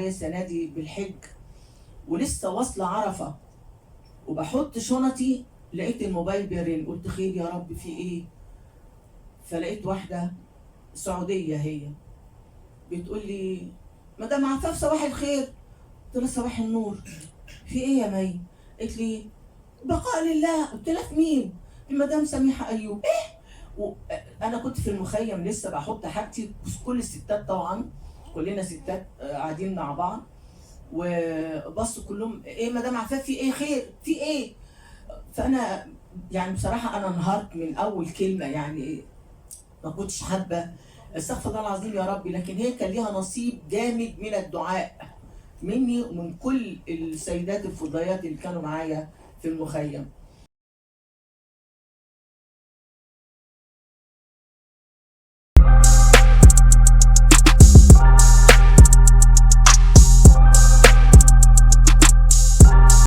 عليا السنه دي بالحج ولسه واصله عرفه وبحط شنطي، لقيت الموبايل بيرن، قلت خير يا رب في ايه؟ فلقيت واحده سعوديه هي بتقول لي مدام عفاف صباح الخير. قلت لها صباح النور، في ايه يا مي؟ قالت لي بقاء لله. قلت لها في مين؟ المدام سميحه ايوب. انا كنت في المخيم لسه بحط حاجتي، كل الستات طبعا، كلنا ستات قاعدين مع بعض، وبصوا كلهم ايه مدام عفاف في ايه؟ خير في ايه؟ فانا يعني بصراحه انا انهارت من اول كلمه، يعني ما كنتش حابه، استغفر الله العظيم يا ربي، لكن هي كان ليها نصيب جامد من الدعاء مني ومن كل السيدات الفضيات اللي كانوا معايا في المخيم.